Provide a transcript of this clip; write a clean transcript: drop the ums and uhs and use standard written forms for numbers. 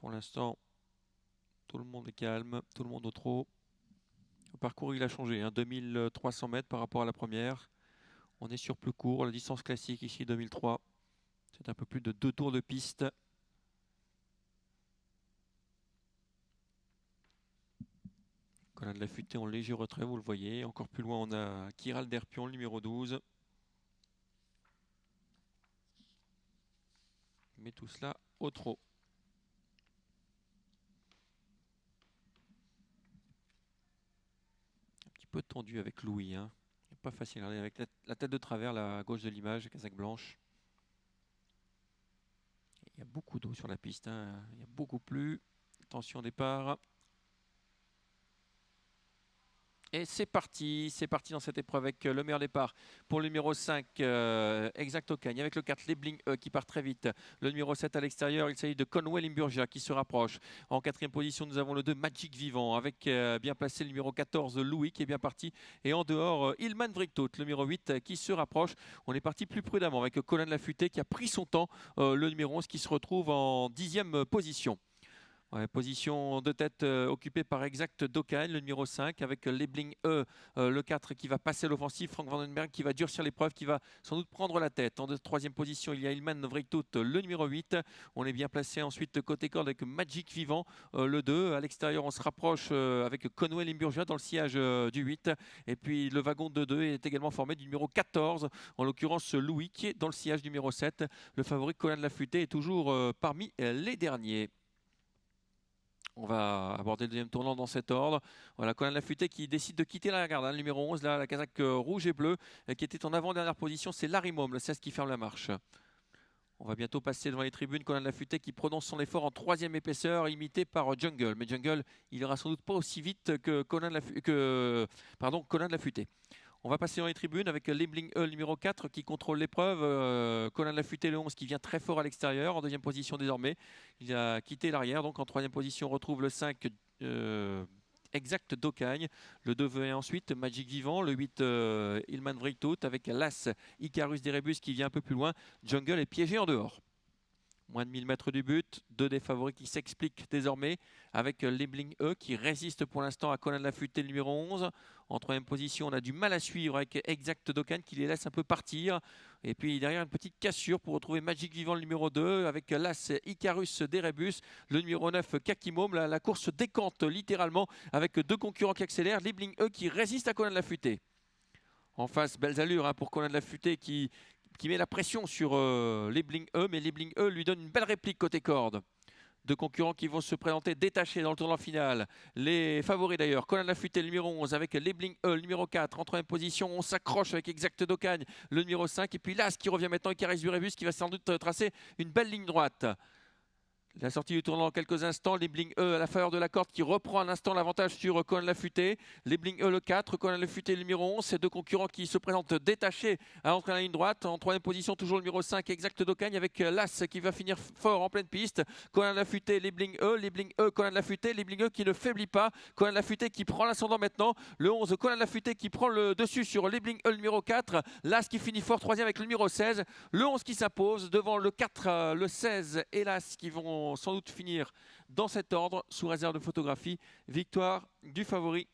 Pour l'instant, tout le monde est calme, tout le monde au trot. Le parcours, il a changé, 2300 mètres par rapport à la première. On est sur plus court, la distance classique ici 2003. C'est un peu plus de 2 tours de piste. Colin de la Futée en léger retrait, vous le voyez. Encore plus loin, on a Kiral Derpion, le numéro 12. Mais tout cela au trot. Un petit peu tendu avec Louis. Pas facile. Regardez, avec la tête de travers, là, à gauche de l'image, casaque blanche. Il y a beaucoup d'eau sur la piste. Il y a beaucoup plu. Attention au départ. Et c'est parti dans cette épreuve avec le meilleur départ pour le numéro 5, Exact Ocagne, avec le 4, Lebling E qui part très vite. Le numéro 7 à l'extérieur, il s'agit de Conway Limburgia qui se rapproche. En quatrième position, nous avons le 2, Magic Vivant, avec bien placé le numéro 14, Louis qui est bien parti. Et en dehors, Ilman Vriktout, le numéro 8 qui se rapproche. On est parti plus prudemment avec Colin Lafutée qui a pris son temps, le numéro 11 qui se retrouve en 10e position. Ouais, position de tête occupée par Exact Dokagne, le numéro 5, avec Lebling E, le 4 qui va passer l'offensive, Frank Vandenberg qui va durcir l'épreuve, qui va sans doute prendre la tête. En troisième position, il y a Ilman Vriktout, le numéro 8. On est bien placé ensuite côté corde avec Magic Vivant, le 2. À l'extérieur, on se rapproche avec Conway Limburgia dans le sillage du 8. Et puis le wagon de 2 est également formé du numéro 14, en l'occurrence Louis, qui est dans le sillage numéro 7. Le favori Colin de la Futée est toujours parmi les derniers. On va aborder le deuxième tournant dans cet ordre. Voilà, Colin Lafutée qui décide de quitter la garde. Le numéro 11, là, la casaque rouge et bleue, qui était en avant-dernière position. C'est Larry Môme, le 16, qui ferme la marche. On va bientôt passer devant les tribunes. Colin Lafutée qui prononce son effort en troisième épaisseur, imité par Jungle. Mais Jungle, il ira sans doute pas aussi vite que Colin de Lafutée. On va passer dans les tribunes avec Lebling E, numéro 4, qui contrôle l'épreuve. Colin de la Futée, le 11, qui vient très fort à l'extérieur, en deuxième position désormais. Il a quitté l'arrière, donc en troisième position, on retrouve le 5, Exact Dokagne. Le 2 vient ensuite Magic Vivant. Le 8, Ilman Vriktout, avec l'As Icarus Derebus qui vient un peu plus loin. Jungle est piégé en dehors. Moins de 1000 mètres du but, 2 des favoris qui s'expliquent désormais avec Lebling E qui résiste pour l'instant à Colin de la Futée, le numéro 11. En troisième position, on a du mal à suivre avec Exact Dokagne qui les laisse un peu partir. Et puis derrière, une petite cassure pour retrouver Magic Vivant, le numéro 2, avec l'As Icarus Derebus, le numéro 9 Kakimom. La course se décante littéralement avec 2 concurrents qui accélèrent. Lebling E qui résiste à Colin de la Futée. En face, belles allures pour Colin de la Futée qui met la pression sur Lebling E, mais Lebling E lui donne une belle réplique côté corde. 2 concurrents qui vont se présenter détachés dans le tournoi final. Les favoris d'ailleurs, Colin de la Futée, le numéro 11, avec Lebling E, le numéro 4. En troisième position, on s'accroche avec Exact Dokagne, le numéro 5. Et puis Las qui revient maintenant, Icarus Burebus, qui va sans doute tracer une belle ligne droite. La sortie du tournant dans quelques instants. Lebling E à la faveur de la corde qui reprend un instant l'avantage sur Colin de la Futée. Lebling E le 4, Colin de la Futée le numéro 11. Ces 2 concurrents qui se présentent détachés à l'entrée de la ligne droite. En troisième position, toujours le numéro 5, Exact Dokagne, avec l'As qui va finir fort en pleine piste. Colin de la Futée, Lebling E, Colin de la Futée, Lebling E qui ne faiblit pas. Colin de la Futée qui prend l'ascendant maintenant. Le 11, Colin de la Futée qui prend le dessus sur Lebling E le numéro 4. L'As qui finit fort troisième avec le numéro 16. Le 11 qui s'impose devant le 4, le 16 et l'As qui vont sans doute finir dans cet ordre sous réserve de photographie. Victoire du favori